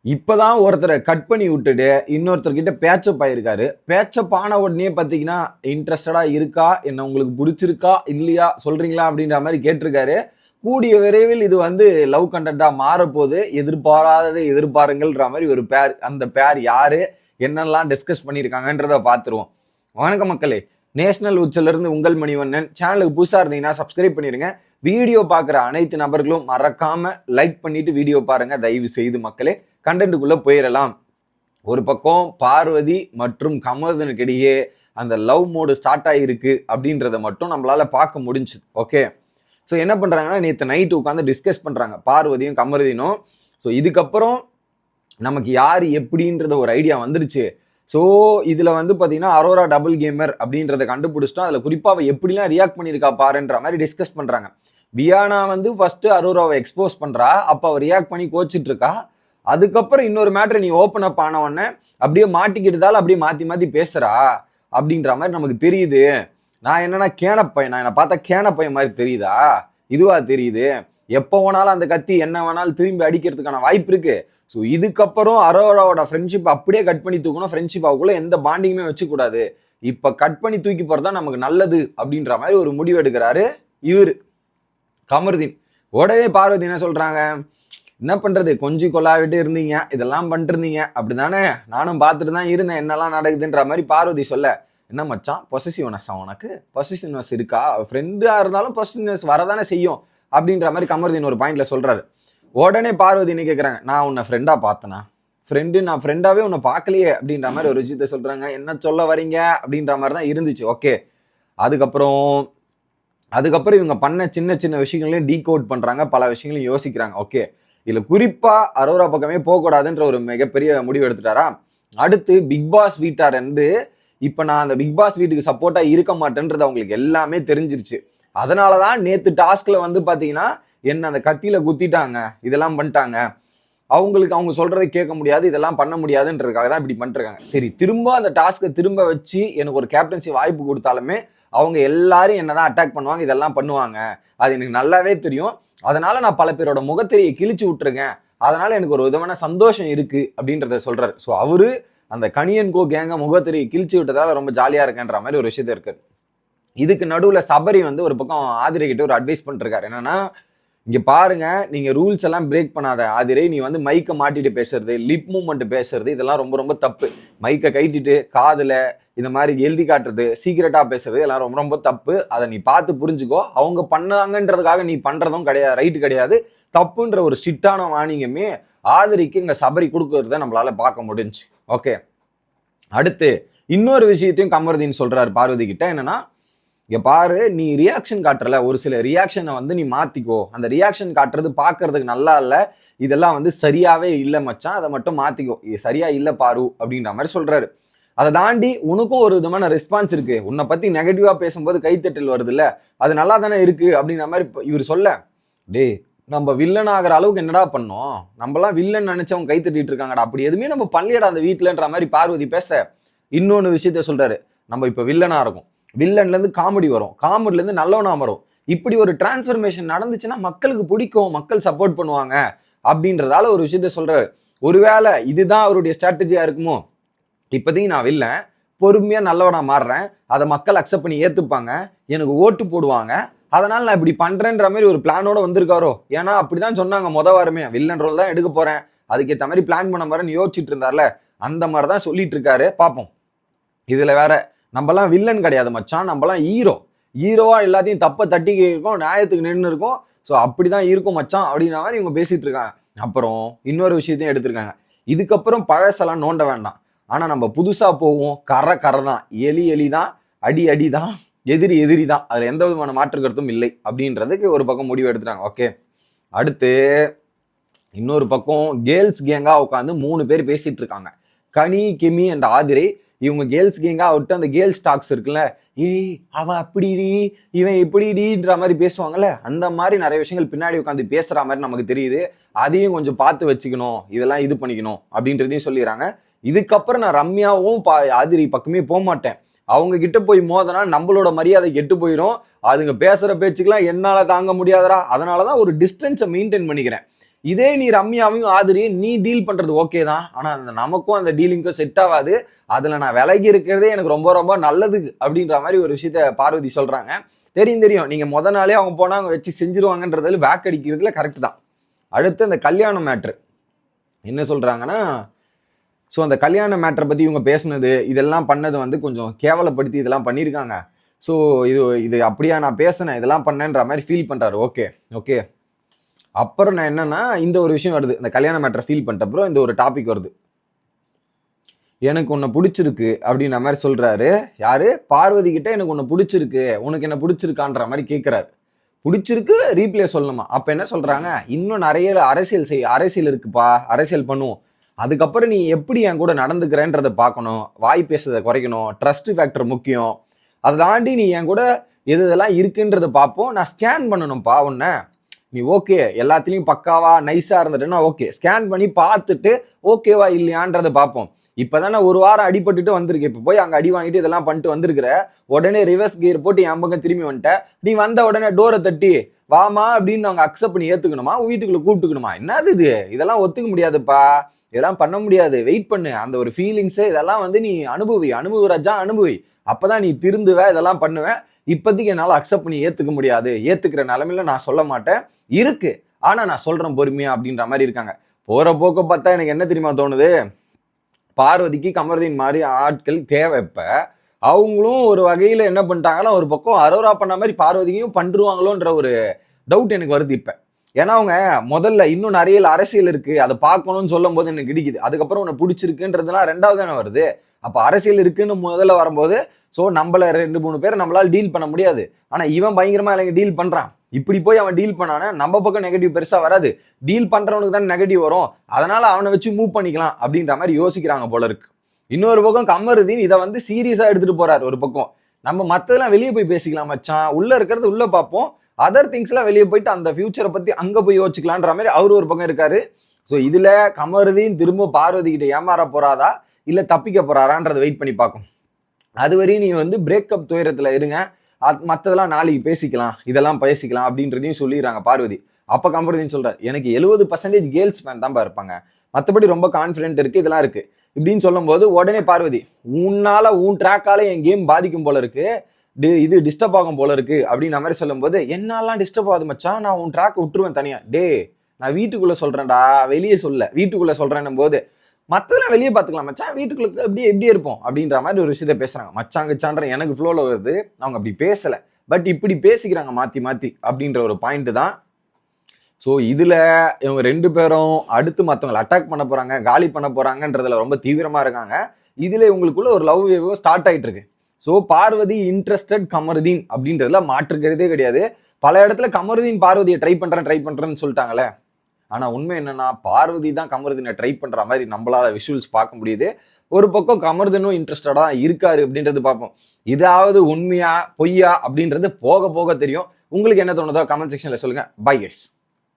இப்பதான் ஒருத்தரை கட் பண்ணி விட்டுட்டு இன்னொருத்தர்கிட்ட பேச்சப் ஆயிருக்காரு. பேச்சப் ஆன உடனே பார்த்தீங்கன்னா, இன்ட்ரஸ்டடா இருக்கா? என்ன உங்களுக்கு புடிச்சிருக்கா? இல்லையா? சொல்றீங்களா? அப்படின்ற மாரி கேட்டிருக்காரு. கூடிய விரைவில் இது வந்து லவ் கன்டென்ட்டா மாறப்போது. எதிர்பாராததை எதிர்பாருங்கள்ன்ற மாரி ஒரு பேர். அந்த பேர் யாரு? என்னெல்லாம் டிஸ்கஸ் பண்ணியிருக்காங்கன்றத பார்த்துருவோம். வணக்கம் மக்களே! நேஷனல் உச்சிலிருந்து உங்கள் மணிவண்ணன். சேனலுக்கு புதுசா இருந்தீங்கன்னா சப்ஸ்கிரைப் பண்ணிருங்க. வீடியோ பார்க்குற அனைத்து நபர்களும் மறக்காம லைக் பண்ணிட்டு வீடியோ பாருங்க. தயவு செய்து மக்களே. கண்டென்ட்டுக்குள்ள போயிடலாம். ஒரு பக்கம் பார்வதி மற்றும் கமலதனுக்கு இடையே அந்த லவ் மோடு ஸ்டார்ட் ஆகிருக்கு அப்படின்றத மட்டும் நம்மளால பார்க்க முடிஞ்சுது. ஓகே, ஸோ என்ன பண்றாங்கன்னா, நேற்று நைட்டு உட்காந்து டிஸ்கஸ் பண்றாங்க பார்வதியும் கமலதினும். ஸோ இதுக்கப்புறம் நமக்கு யார் எப்படின்றது ஒரு ஐடியா வந்துருச்சு. ஸோ இதுல வந்து பாத்தீங்கன்னா அரோரா டபுள் கேமர் அப்படின்றத கண்டுபிடிச்சிட்டோம். அதுல குறிப்பா அவ எப்படிலாம் ரியாக்ட் பண்ணியிருக்கா பாருன்ற மாதிரி டிஸ்கஸ் பண்றாங்க. வியானா வந்து ஃபர்ஸ்ட் அரோராவை எக்ஸ்போஸ் பண்றா. அப்ப அவ ரியாக்ட் பண்ணி கோச்சிட்டு இருக்கா. அதுக்கப்புறம் இன்னொரு மேட்ரு நீ ஓப்பன் அப் ஆன உடனே அப்படியே மாட்டிக்கிட்டதால அப்படியே மாத்தி மாத்தி பேசுறா அப்படின்ற மாதிரி நமக்கு தெரியுது. நான் என்னன்னா கேனப்பையன், நான் என்ன பார்த்தா கேனப்பையன் மாதிரி தெரியுதா? இதுவா தெரியுது? எப்போ வேணாலும் அந்த கத்தி என்ன வேணாலும் திரும்பி அடிக்கிறதுக்கான வாய்ப்பு இருக்கு. ஸோ இதுக்கப்புறம் அரோராவோட ஃப்ரெண்ட்ஷிப் அப்படியே கட் பண்ணி தூக்கணும். ஃப்ரெண்ட்ஷிப் அவக்குள்ள எந்த பாண்டிங்குமே வச்சுக்கூடாது. இப்ப கட் பண்ணி தூக்கி போறதா நமக்கு நல்லது அப்படின்ற மாதிரி ஒரு முடிவு எடுக்கிறாரு இவரு கமருதீன். உடனே பார்வதி என்ன சொல்றாங்க, என்ன பண்றது, கொஞ்சி கொள்ளாவிட்டு இருந்தீங்க, இதெல்லாம் பண்ணிட்டு இருந்தீங்க அப்படிதானே, நானும் பார்த்துட்டு தான் இருந்தேன் என்னெல்லாம் நடக்குதுன்ற மாதிரி பார்வதி சொல்ல, என்ன மச்சான் பொசசிவ்னஸ் உனக்கு பொசசிவ்னஸ் இருக்கா? ஃப்ரெண்டா இருந்தாலும் பொசசிவ்னஸ் வரதானே செய்யும் அப்படின்ற மாதிரி கமருதீன் ஒரு பாயிண்ட்ல சொல்றாரு. உடனே பார்வதி என்ன கேட்குறாங்க, நான் உன்னை ஃப்ரெண்டா பார்த்தனா? நான் ஃப்ரெண்டாவே உன்னை பார்க்கலையே அப்படின்ற மாதிரி ஒரு விஷயத்த சொல்றாங்க. என்ன சொல்ல வரீங்க அப்படின்ற மாதிரி தான் இருந்துச்சு. ஓகே, அதுக்கப்புறம் இவங்க பண்ண சின்ன சின்ன விஷயங்களையும் டீகோட் பண்றாங்க, பல விஷயங்களையும் யோசிக்கிறாங்க. ஓகே, இதுல குறிப்பா அரோரா பக்கமே போகக்கூடாதுன்ற ஒரு மிகப்பெரிய முடிவு எடுத்துட்டாரா. அடுத்து பிக் பாஸ் வீட்டார் வந்து இப்ப நான் அந்த பிக் பாஸ் வீட்டுக்கு சப்போர்ட்டா இருக்க மாட்டேன்றது அவங்களுக்கு எல்லாமே தெரிஞ்சிருச்சு. அதனாலதான் நேத்து டாஸ்க்ல வந்து பாத்தீங்கன்னா என்ன அந்த கத்தியில குத்திட்டாங்க, இதெல்லாம் பண்ணிட்டாங்க. அவங்களுக்கு அவங்க சொல்றதை கேட்க முடியாது, இதெல்லாம் பண்ண முடியாதுன்றதுக்காக தான் இப்படி பண்ணிருக்காங்க. சரி, திரும்ப அந்த டாஸ்க்கை திரும்ப வச்சு எனக்கு ஒரு கேப்டன்சி வாய்ப்பு கொடுத்தாலுமே அவங்க எல்லாரும் என்னதான் அட்டாக் பண்ணுவாங்க, இதெல்லாம் பண்ணுவாங்க, அது எனக்கு நல்லாவே தெரியும். அதனால நான் பல பேரோட முகத்திரையை கிழிச்சு விட்டுருக்கேன். அதனால எனக்கு ஒரு விதமான சந்தோஷம் இருக்கு அப்படின்றத சொல்றாரு. ஸோ அவரு அந்த கனியன் கோ கேங்க முகத்திரையை கிழிச்சு விட்டதால ரொம்ப ஜாலியா இருக்கேன்ற மாதிரி ஒரு விஷயத்த இருக்கு. இதுக்கு நடுவுல சபரி வந்து ஒரு பக்கம் ஆதிரை கிட்ட ஒரு அட்வைஸ் பண்ணிருக்காரு. என்னன்னா, இங்க பாருங்க, நீங்க ரூல்ஸ் எல்லாம் பிரேக் பண்ணாத ஆதிரை, நீ வந்து மைக்க மாட்டிட்டு பேசுறது, லிப் மூவ்மெண்ட் பேசுறது, இதெல்லாம் ரொம்ப ரொம்ப தப்பு. மைக்க கைட்டிட்டு காதுல இந்த மாதிரி எழுதி காட்டுறது, சீக்கிரட்டா பேசுறது எல்லாம் ரொம்ப ரொம்ப தப்பு. அதை நீ பார்த்து புரிஞ்சுக்கோ. அவங்க பண்ணாங்கன்றதுக்காக நீ பண்றதும் கிடையாது, ரைட்டு கிடையாது. தப்புன்ற ஒரு ஸ்ட்ரிக்டான வார்னிங்குமே ஆதிரிக்கு இங்க சபரி கொடுக்கறத நம்மளால பார்க்க முடிஞ்சு. ஓகே, அடுத்து இன்னொரு விஷயத்தையும் கமருதீன் சொல்றாரு பார்வதி கிட்ட. என்னன்னா, இங்க பாரு, நீ ரியாக்ஷன் காட்டுறல, ஒரு சில ரியாக்ஷனை வந்து நீ மாத்திக்கோ. அந்த ரியாக்ஷன் காட்டுறது பாக்குறதுக்கு நல்லா இல்ல, இதெல்லாம் வந்து சரியாவே இல்லை மச்சான், அதை மட்டும் மாத்திக்கோ, சரியா இல்லை பாரு அப்படின்ற மாதிரி சொல்றாரு. அதை தாண்டி உனக்கும் ஒரு விதமான ரெஸ்பான்ஸ் இருக்கு, உன்னை பத்தி நெகட்டிவா பேசும்போது கைத்தட்டல் வருது இல்ல, அது நல்லா தானே இருக்கு அப்படின்ற மாதிரி இவர் சொல்ல, டே நம்ம வில்லன் ஆகிற அளவுக்கு என்னடா பண்ணோம், நம்மலாம் வில்லன் நினைச்சவங்க கை தட்டிட்டு இருக்காங்கடா, அப்படி எதுவுமே நம்ம பண்ணலையடா அந்த வீட்டுலன்ற மாதிரி பார்வதி பேச, இன்னொன்னு விஷயத்த சொல்றாரு, நம்ம இப்ப வில்லனா இருக்கும், வில்லன்ல இருந்து காமெடி வரும், காமெடில இருந்து நல்லவனா வரும், இப்படி ஒரு டிரான்ஸ்பர்மேஷன் நடந்துச்சுன்னா மக்களுக்கு பிடிக்கும், மக்கள் சப்போர்ட் பண்ணுவாங்க அப்படின்றதால ஒரு விஷயத்த சொல்றாரு. ஒருவேளை இதுதான் அவருடைய ஸ்ட்ராட்டஜியா இருக்குமோ, இப்போதைக்கு நான் வில்லன், பொறுமையா நல்லவனா மாறுறேன், அதை மக்கள் அக்செப்ட் பண்ணி ஏத்துப்பாங்க, எனக்கு ஓட்டு போடுவாங்க, அதனால நான் இப்படி பண்றேன்ற மாதிரி ஒரு பிளானோட வந்திருக்காரோ. ஏன்னா அப்படிதான் சொன்னாங்க வாரமே, வில்லன் ரோல் தான் எடுக்க போறேன், அதுக்கேற்ற மாதிரி பிளான் பண்ண போறேன்னு யோசிச்சுட்டு இருந்தார்ல, அந்த மாதிரி தான் சொல்லிட்டு இருக்காரு. பார்ப்போம். இதுல வேற நம்மலாம் வில்லன் கிடையாது மச்சான், நம்மலாம் ஹீரோவா எல்லாத்தையும் தப்ப தட்டி இருக்கும், நியாயத்துக்கு நின்று இருக்கும். ஸோ அப்படிதான் இருக்கும் மச்சான் அப்படின்ற மாதிரி இவங்க பேசிட்டு இருக்காங்க. அப்புறம் இன்னொரு விஷயத்தையும் எடுத்திருக்காங்க, இதுக்கப்புறம் பழசெல்லாம் நோண்ட வேண்டாம், ஆனா நம்ம புதுசா போவோம், கரை தான், எலி தான், அடி தான், எதிரி தான், அதுல எந்த விதமான மாற்று கருத்தும் இல்லை அப்படின்றதுக்கு ஒரு பக்கம் முடிவு எடுத்துட்டாங்க. ஓகே, அடுத்து இன்னொரு பக்கம் கேர்ள்ஸ் கேங்கா உட்காந்து 3 பேர் பேசிட்டு இருக்காங்க, கனி, கிமி அண்ட் ஆதிரை. இவங்க கேர்ள்ஸ் கேங்கா விட்டு அந்த கேர்ள்ஸ் டாக்ஸ் இருக்குல்ல, ஏய் அவன் அப்படிடி இவன் இப்படின்ற மாதிரி பேசுவாங்கல்ல, அந்த மாதிரி நிறைய விஷயங்கள் பின்னாடி உட்காந்து பேசுற மாதிரி நமக்கு தெரியுது. அதையும் கொஞ்சம் பார்த்து வச்சுக்கணும், இதெல்லாம் இது பண்ணிக்கணும் அப்படின்றதையும் சொல்லிடுறாங்க. இதுக்கப்புறம் நான் ரம்யாவும் ஆதிரி பக்கமே போக மாட்டேன், அவங்க கிட்ட போய் மோதனா நம்மளோட மரியாதை கெட்டு போயிடும், அதுங்க பேசுற பேச்சுக்கெல்லாம் என்னால தாங்க முடியாதரா, அதனாலதான் ஒரு டிஸ்டன்ஸை மெயின்டைன் பண்ணிக்கிறேன். இதே நீ ரம்யாவையும் ஆதிரி நீ டீல் பண்றது ஓகே தான், ஆனா அந்த நமக்கும் அந்த டீலிங்க்கும் செட் ஆகாது, அதுல நான் விலகி இருக்கிறதே எனக்கு ரொம்ப ரொம்ப நல்லது அப்படின்ற மாதிரி ஒரு விஷயத்த பார்வதி சொல்றாங்க. தெரியும் நீங்க முத நாளே அவங்க போனா அவங்க வச்சு செஞ்சிருவாங்கன்றதுல பேக் அடிக்கிறதுல கரெக்ட் தான். அடுத்து அந்த கல்யாணம் மேட்ரு என்ன சொல்றாங்கன்னா, ஸோ அந்த கல்யாண மேட்டரை பத்தி இவங்க பேசுனது இதெல்லாம் பண்ணது வந்து கொஞ்சம் கேவலப்படுத்தி இதெல்லாம் பண்ணியிருக்காங்க. ஸோ இது அப்படியா நான் பேசினேன் இதெல்லாம் பண்ணேன்ற மாதிரி ஃபீல் பண்றாரு. Okay okay. அப்புறம் நான் என்னன்னா இந்த ஒரு விஷயம் வருது, இந்த கல்யாண மேட்டரை ஃபீல் பண்ணிட்ட அப்புறம் இந்த ஒரு டாபிக் வருது. எனக்கு உன்னை பிடிச்சிருக்கு அப்படின்ற மாதிரி சொல்றாரு. யாரு? பார்வதி கிட்ட எனக்கு உன்னை பிடிச்சிருக்கு, உனக்கு என்ன பிடிச்சிருக்கான்ற மாதிரி கேட்கிறாரு. பிடிச்சிருக்கு ரீப்ளே சொல்லணுமா? அப்ப என்ன சொல்றாங்க, இன்னும் நிறைய அரசியல் இருக்குப்பா, அரசியல் பண்ணுவோம், அதுக்கப்புறம் நீ எப்படி என் கூட நடந்துக்கிறேன்றதை பார்க்கணும், வாய் பேசுறதை குறைக்கணும், ட்ரஸ்ட் ஃபேக்டர் முக்கியம், அதை தாண்டி நீ என் கூட எது இதெல்லாம் இருக்குன்றதை பார்ப்போம், நான் ஸ்கேன் பண்ணணும்ப்பா உன்னை, நீ ஓகே எல்லாத்துலேயும் பக்காவா நைஸா இருந்துட்டுன்னா ஓகே, ஸ்கேன் பண்ணி பார்த்துட்டு ஓகேவா இல்லையான்றதை பார்ப்போம். இப்போதானே ஒரு வாரம் அடிபட்டுட்டு வந்திருக்கு, இப்போ போய் அங்கே அடி வாங்கிட்டு இதெல்லாம் பண்ணிட்டு வந்திருக்கிற, உடனே ரிவர்ஸ் கியர் போட்டு என் பக்கம் திரும்பி வந்துட்ட, நீ வந்த உடனே டோரை தட்டி வாமா அப்படின்னு அவங்க அக்செப்ட் பண்ணி ஏத்துக்கணுமா, வீட்டுக்குள்ள கூப்பிட்டுக்கணுமா? என்னது இது? இதெல்லாம் ஒத்துக்க முடியாதுப்பா, இதெல்லாம் பண்ண முடியாது, வெயிட் பண்ணு, அந்த ஒரு ஃபீலிங்ஸ் இதெல்லாம் வந்து நீ அனுபவி அனுபவி, அப்பதான் நீ திருந்துவ, இதெல்லாம் பண்ணுவேன். இப்போதைக்கு என்னால் அக்செப்ட் பண்ணி ஏத்துக்க முடியாது, ஏத்துக்கிற நிலைமையில நான் சொல்ல மாட்டேன், இருக்கு ஆனா நான் சொல்றேன் பொறுமையா அப்படின்ற மாதிரி இருக்காங்க. போற போக்க பார்த்தா எனக்கு என்ன தெரியுமா தோணுது, பார்வதிக்கு கமருதீன் மாதிரி ஆட்கள் தேவை. இப்ப அவங்களும் ஒரு வகையில என்ன பண்ணிட்டாங்கன்னா, ஒரு பக்கம் அரோரா பண்ண மாதிரி பார்வதியும் பண்ருவாங்களோன்ற ஒரு டவுட் எனக்கு வருது இப்ப. ஏன்னா அவங்க முதல்ல இன்னும் நிறைய அரசியல் இருக்கு, அதை பார்க்கணும்னு சொல்லும் போது எனக்கு கிடைக்குது, அதுக்கப்புறம் உன்னை பிடிச்சிருக்குன்றதுலாம் ரெண்டாவது தானே வருது. அப்ப அரசியல் இருக்குன்னு முதல்ல வரும்போது ஸோ நம்மள 2-3 பேரை நம்மளால டீல் பண்ண முடியாது, ஆனா இவன் பயங்கரமா இல்லைங்க டீல் பண்றான், இப்படி போய் அவன் டீல் பண்ணானா நம்ம பக்கம் நெகட்டிவ் பெருசா வராது, டீல் பண்றவனுக்கு தான் நெகட்டிவ் வரும், அதனால அவனை வச்சு மூவ் பண்ணிக்கலாம் அப்படின்ற மாதிரி யோசிக்கிறாங்க போல இருக்கு. இன்னொரு பக்கம் கமருதீன் இதை வந்து சீரியஸா எடுத்துட்டு போறாரு. ஒரு பக்கம் நம்ம மத்ததெல்லாம் வெளியே போய் பேசிக்கலாம் மச்சான், உள்ள இருக்கிறது உள்ள பார்ப்போம், அதர் திங்ஸ் எல்லாம் வெளியே போயிட்டு அந்த ஃபியூச்சரை பத்தி அங்க போய் யோசிக்கலான்ற மாதிரி அவரு ஒரு பக்கம் இருக்காரு. ஸோ இதுல கமருதீன் திரும்ப பார்வதி கிட்ட ஏமாற போறாதா இல்ல தப்பிக்க போறாரான்றதை வெயிட் பண்ணி பார்க்கும். அதுவரையும் நீ வந்து பிரேக்கப் துயரத்துல இருங்க, மற்றதெல்லாம் நாளைக்கு பேசிக்கலாம், இதெல்லாம் பேசிக்கலாம் அப்படின்றதையும் சொல்லிடுறாங்க பார்வதி. அப்ப கமருதீன் சொல்றாரு, எனக்கு 70% கேர்ள்ஸ் ஃபேன் தான் இருப்பாங்க, மற்றபடி ரொம்ப கான்ஃபிடென்ட் இருக்கு, இதெல்லாம் இருக்கு இப்படின்னு சொல்லும் போது உடனே பார்வதி, உன் ட்ராக்கால என் கேம் பாதிக்கும் போல இருக்கு, இது டிஸ்டர்ப் ஆகும் போல இருக்கு அப்படின்ற மாதிரி சொல்லும் போது, என்னாலாம் டிஸ்டர்ப் ஆகுது மச்சான், நான் உன் ட்ராக் விட்டுருவேன் தனியா, டே நான் வீட்டுக்குள்ள சொல்றேன்டா, வெளியே சொல்ல, வீட்டுக்குள்ள சொல்றேன்னும் போது மற்றதெல்லாம் வெளியே பார்த்துக்கலாம் மச்சான், வீட்டுக்குள்ள எப்படி இருப்போம் அப்படின்ற மாதிரி ஒரு விஷயத்த பேசுறாங்க. மச்சாங்கச்சான்ற எனக்கு ஃப்ளோல வருது, அவங்க அப்படி பேசல, பட் இப்படி பேசிக்கிறாங்க மாத்தி அப்படின்ற ஒரு பாயிண்ட் தான். ஸோ இதுல இவங்க 2 பேரும் அடுத்து மற்றவங்களை அட்டாக் பண்ண போறாங்க, காலி பண்ண போறாங்கன்றதுல ரொம்ப தீவிரமா இருக்காங்க. இதுல இவங்களுக்குள்ள ஒரு லவ் வேவ் ஸ்டார்ட் ஆயிட்டு இருக்கு. ஸோ பார்வதி இன்ட்ரெஸ்டட் கமருதீன் அப்படின்றதுல மாற்றுக்கிறதே கிடையாது. பல இடத்துல கமருதீன் பார்வதியை ட்ரை பண்றேன்னு சொல்லிட்டாங்களே, ஆனா உண்மை என்னன்னா பார்வதி தான் கமருதீனை ட்ரை பண்ற மாதிரி நம்மளால விஷுவல்ஸ் பார்க்க முடியுது. ஒரு பக்கம் கமருதீனும் இன்ட்ரெஸ்டடா இருக்காரு அப்படின்றது பார்ப்போம். இதாவது உண்மையா பொய்யா அப்படின்றது போக போக தெரியும். உங்களுக்கு என்ன தோணுதோ கமெண்ட் செக்ஷன்ல சொல்லுங்க. Bye guys.